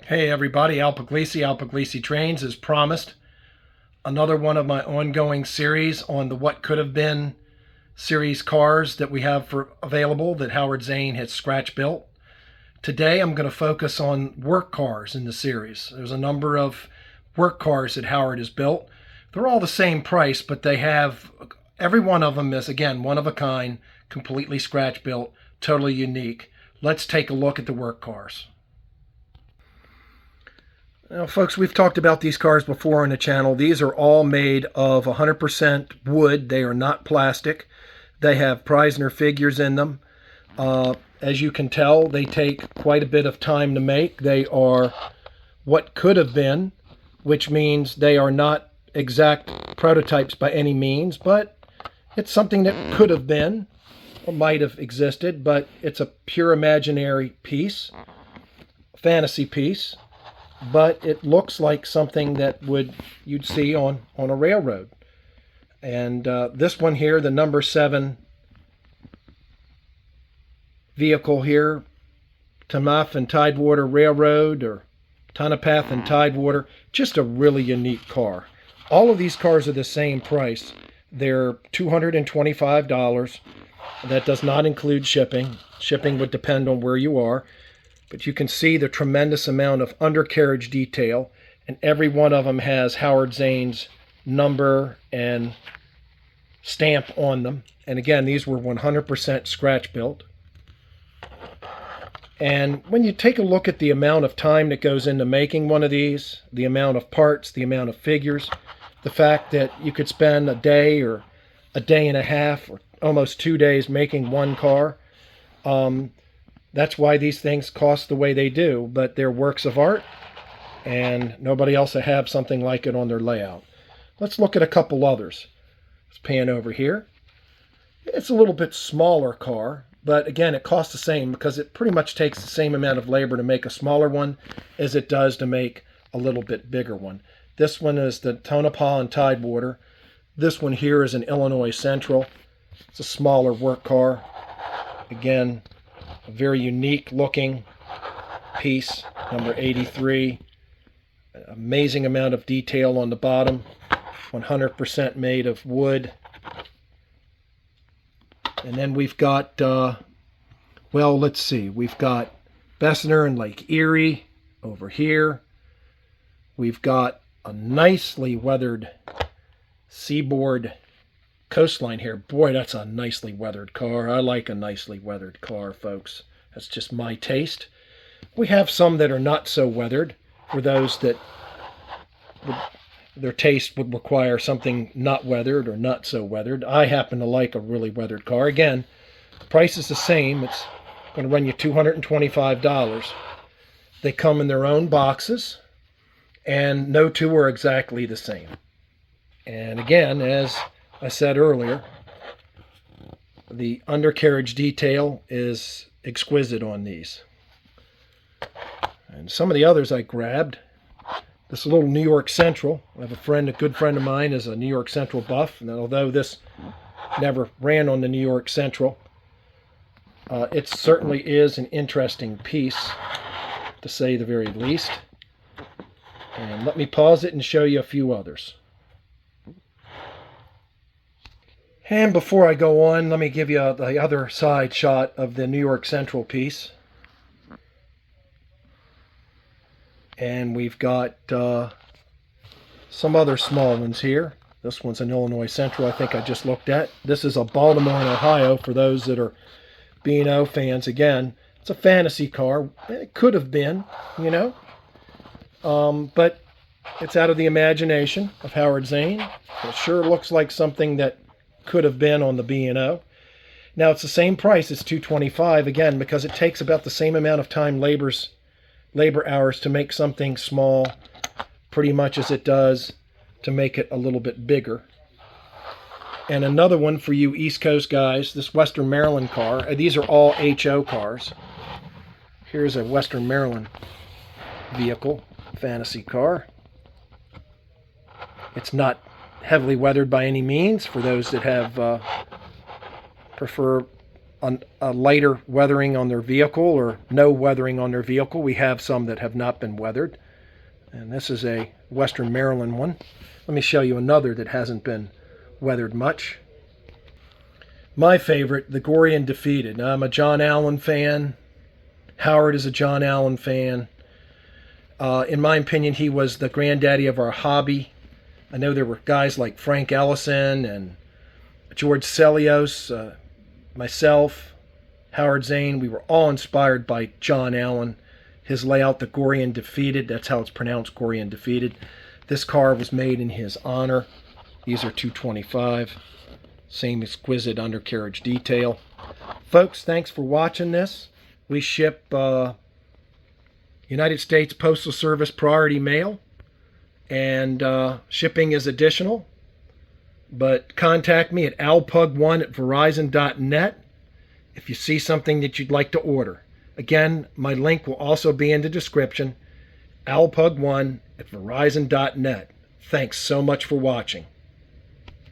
Hey everybody, Al Puglisi Trains, as promised. Another one of my ongoing series on the What Could Have Been series cars that we have available that Howard Zane has scratch built. Today I'm going to focus on work cars in the series. There's a number of work cars that Howard has built. They're all the same price, but every one of them is, again, one of a kind, completely scratch built, totally unique. Let's take a look at the work cars. Now, folks, we've talked about these cars before on the channel. These are all made of 100% wood. They are not plastic. They have Preisner figures in them. As you can tell, they take quite a bit of time to make. They are what could have been, which means they are not exact prototypes by any means, but it's something that could have been or might have existed, but it's a pure imaginary piece, fantasy piece. But it looks like something that you'd see on a railroad. And this one here, the number 7 vehicle here, Tamaf and Tidewater Railroad, or Tonopah and Tidewater, just a really unique car. All of these cars are the same price. They're $225. That does not include shipping. Shipping would depend on where you are. But you can see the tremendous amount of undercarriage detail, and every one of them has Howard Zane's number and stamp on them. And again, these were 100% scratch built. And when you take a look at the amount of time that goes into making one of these, the amount of parts, the amount of figures, the fact that you could spend a day or a day and a half or almost 2 days making one car, that's why these things cost the way they do, but they're works of art, and nobody else will have something like it on their layout. Let's look at a couple others. Let's pan over here. It's a little bit smaller car, but again, it costs the same because it pretty much takes the same amount of labor to make a smaller one as it does to make a little bit bigger one. This one is the Tonopah and Tidewater. This one here is an Illinois Central. It's a smaller work car. Again, a very unique looking piece, number 83. Amazing amount of detail on the bottom, 100% made of wood. And then we've got, let's see, we've got Bessemer and Lake Erie over here. We've got a nicely weathered Seaboard coastline here. Boy, that's a nicely weathered car. I like a nicely weathered car, folks. That's just my taste. We have some that are not so weathered, for those that their taste would require something not weathered or not so weathered. I happen to like a really weathered car. Again, the price is the same. It's going to run you $225. They come in their own boxes, and no two are exactly the same. And again, as I said earlier, the undercarriage detail is exquisite on these. And some of the others I grabbed. This little New York Central. I have a good friend of mine is a New York Central buff, and although this never ran on the New York Central, it certainly is an interesting piece, to say the very least. And let me pause it and show you a few others. And before I go on, let me give you the other side shot of the New York Central piece. And we've got some other small ones here. This one's an Illinois Central I think I just looked at. This is a Baltimore and Ohio for those that are B&O fans. Again, it's a fantasy car. It could have been, but it's out of the imagination of Howard Zane. It sure looks like something that could have been on the B&O. Now it's the same price as $225, again, because it takes about the same amount of time, labor hours, to make something small, pretty much as it does to make it a little bit bigger. And another one for you East Coast guys, this Western Maryland car. These are all HO cars. Here's a Western Maryland vehicle, fantasy car. It's not heavily weathered by any means, for those that have prefer a lighter weathering on their vehicle or no weathering on their vehicle. We have some that have not been weathered. And this is a Western Maryland one. Let me show you another that hasn't been weathered much. My favorite, the Gory and Defeated. Now, I'm a John Allen fan. Howard is a John Allen fan. In my opinion, he was the granddaddy of our hobby. I know there were guys like Frank Ellison and George Celios, myself, Howard Zane. We were all inspired by John Allen. His layout, the Gory and Defeated, that's how it's pronounced, Gory and Defeated. This car was made in his honor. These are 225. Same exquisite undercarriage detail. Folks, thanks for watching this. We ship United States Postal Service priority mail, and shipping is additional. But contact me at alpug1@verizon.net if you see something that you'd like to order. Again, my link will also be in the description, alpug1@verizon.net. Thanks so much for watching.